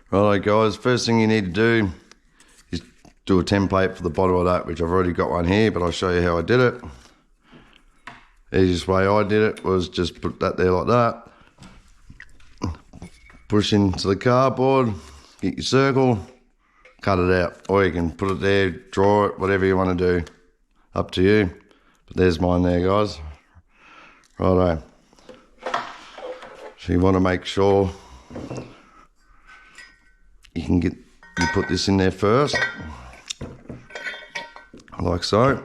Righto guys, first thing you need to do is do a template for the bottom of that, which I've already got one here, but I'll show you how I did it. Easiest way I did it was just put that there like that. Push into the cardboard, get your circle, cut it out. Or you can put it there, draw it, whatever you want to do. Up to you. But there's mine there, guys. Righto. So you want to make sure you put this in there first, like so.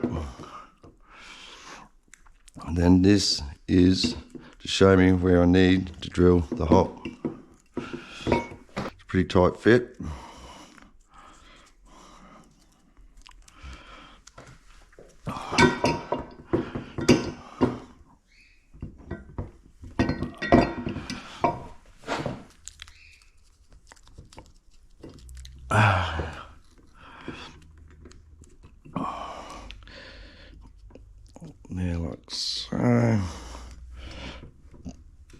And then this is to show me where I need to drill the hole. It's a pretty tight fit. There, like so.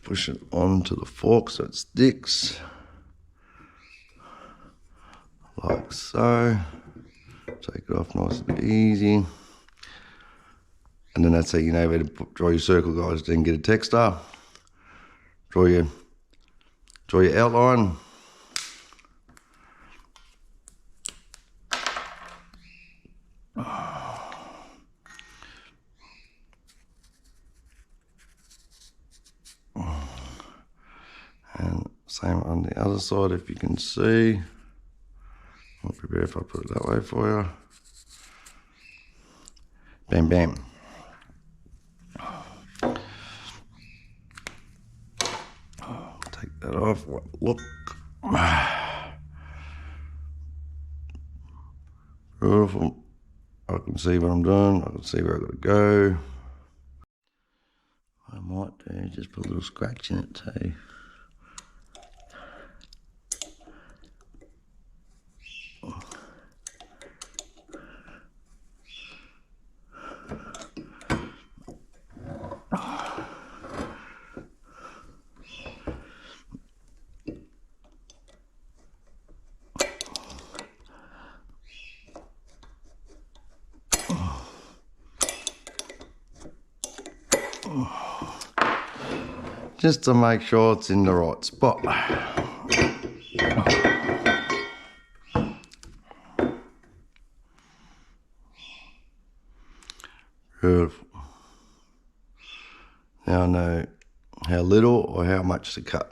Push it onto the fork so it sticks. Like so. Take it off nice and easy. And then that's how you know where to draw your circle, guys. Then get a texter. Draw your outline. And same on the other side, if you can see. I'll be better if I put it that way for you. Bam, bam. Take that off. Look. Beautiful. I can see what I'm doing. I can see where I've got to go. I might do just put a little scratch in it too. Just to make sure it's in the right spot. Beautiful. Now I know how little or how much to cut.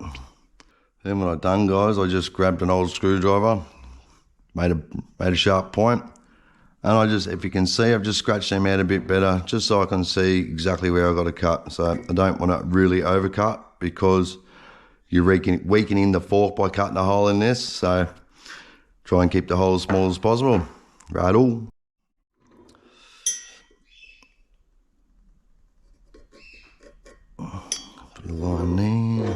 Then when I'm done, guys, I just grabbed an old screwdriver, made a sharp point, and I just, if you can see, I've just scratched them out a bit better, just so I can see exactly where I've got to cut. So I don't want to really overcut, because you're weakening the fork by cutting a hole in this. So try and keep the hole as small as possible. Right-o. Put a line there.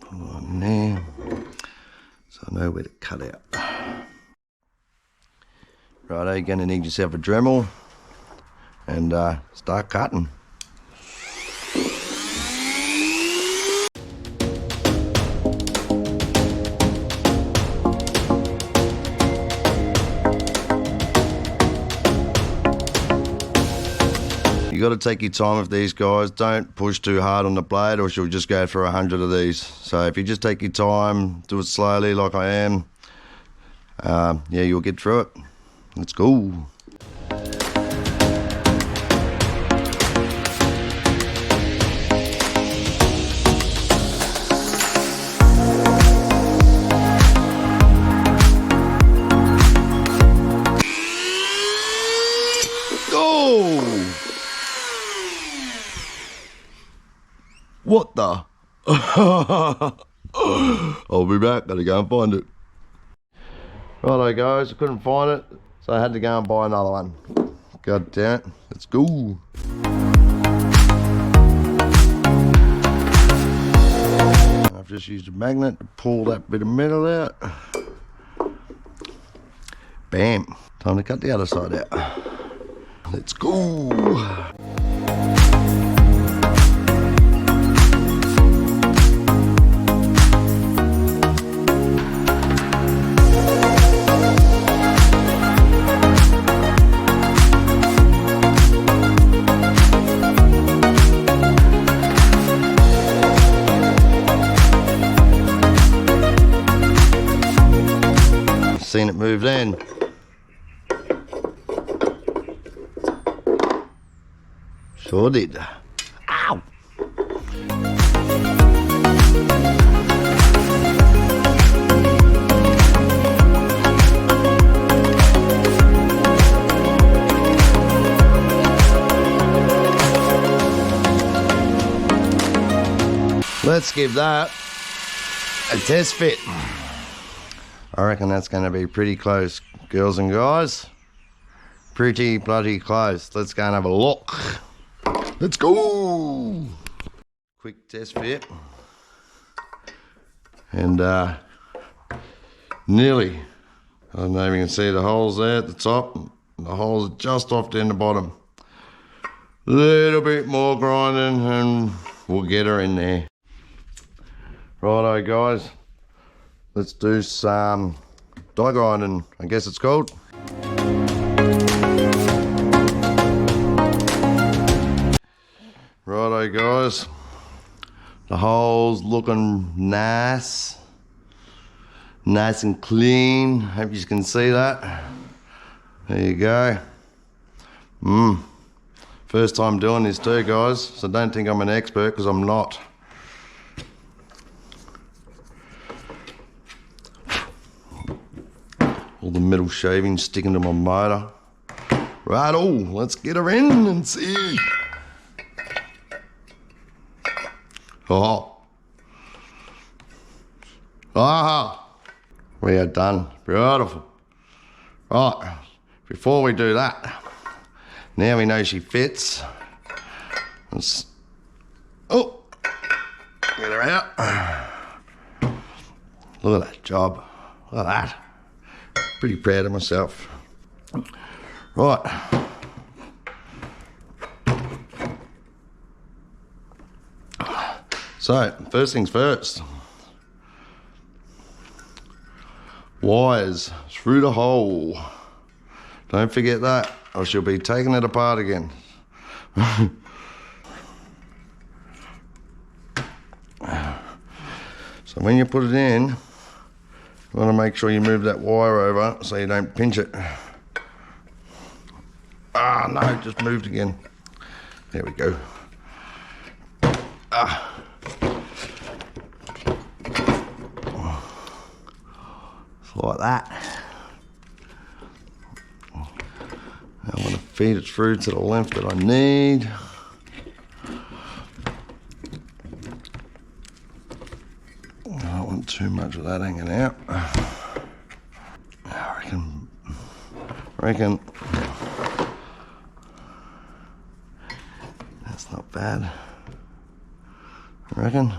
Put a line there. So I know where to cut out. Righto, you're going to need yourself a Dremel and start cutting. You got to take your time with these, guys. Don't push too hard on the blade, or she'll just go for 100 of these. So if you just take your time, do it slowly like I am, yeah, you'll get through it. Let's go. Go! What the? I'll be back. Gotta go and find it. Righto, guys. I couldn't find it, so I had to go and buy another one. God damn it. Let's go. I've just used a magnet to pull that bit of metal out. Bam. Time to cut the other side out. Let's go. seen it move then. Sure did. Ow! Let's give that a test fit. I reckon that's going to be pretty close, girls and guys. Pretty bloody close. Let's go and have a look. Let's go. Quick test fit. And nearly, I don't know if you can see the holes there at the top. The holes are just off down the bottom. Little bit more grinding and we'll get her in there. Righto guys, let's do some die grinding, I guess it's called. Righto guys, the hole's looking nice and clean. Hope you can see that. There you go. First time doing this too guys, so don't think I'm an expert because I'm not. All the metal shavings sticking to my motor. Righto, let's get her in and see. Oh. Ah. We are done. Beautiful. Right, before we do that, now we know she fits. Let's, oh, get her out. Look at that job. Look at that. Pretty proud of myself. Right. So, first things first. Wires through the hole. Don't forget that, or she'll be taking it apart again. So when you put it in, you want to make sure you move that wire over so you don't pinch it. Ah, no, it just moved again. There we go. Ah. Like that. I want to feed it through to the length that I need. I don't want too much of that hanging out. I reckon that's not bad. I reckon.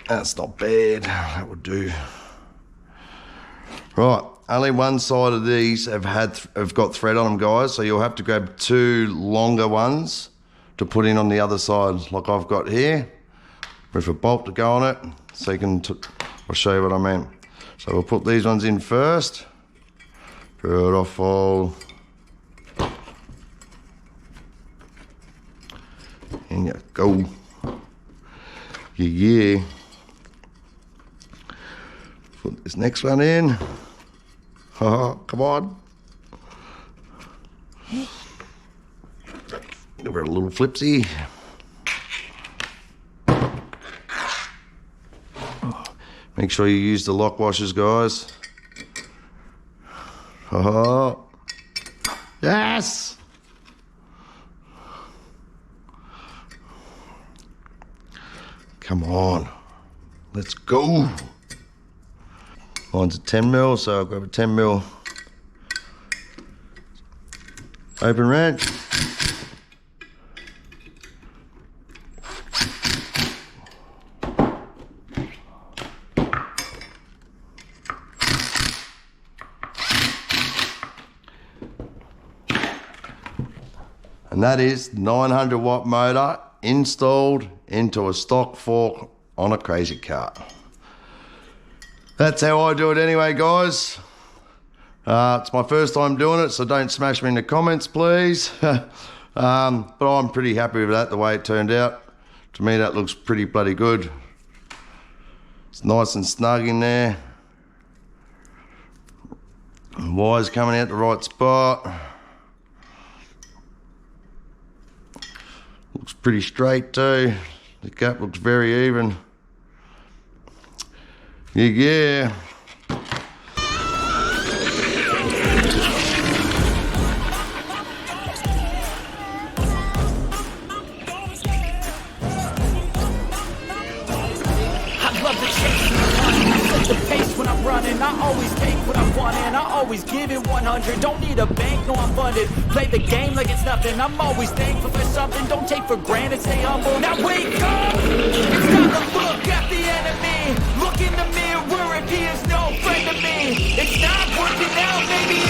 That's not bad, that would do. Right, only one side of these have got thread on them guys, so you'll have to grab two longer ones to put in on the other side, like I've got here, with a bolt to go on it, so you can, I'll show you what I mean. So we'll put these ones in first. Beautiful. In you go. Yeah. Put this next one in. Oh, come on. Give her a little flipsy. Make sure you use the lock washers, guys. Oh, yes. Come on. Let's go. Mine's a 10mm, so I'll grab a 10mm open wrench. And that is 900 watt motor installed into a stock fork on a crazy cart. That's how I do it anyway, guys. It's my first time doing it, so don't smash me in the comments, please. But I'm pretty happy with that, the way it turned out. To me, that looks pretty bloody good. It's nice and snug in there. Wires coming out the right spot. Looks pretty straight too. The gap looks very even. Yeah. The pace when I'm running, I always take what I want and I always give it 100. Don't need a bank, no I'm funded. Play the game like it's nothing. I'm always thankful for something. Don't take for granted, stay humble. Now wake up! It's time to look at the enemy. Look in the mirror if he is no friend to me. It's not working out, maybe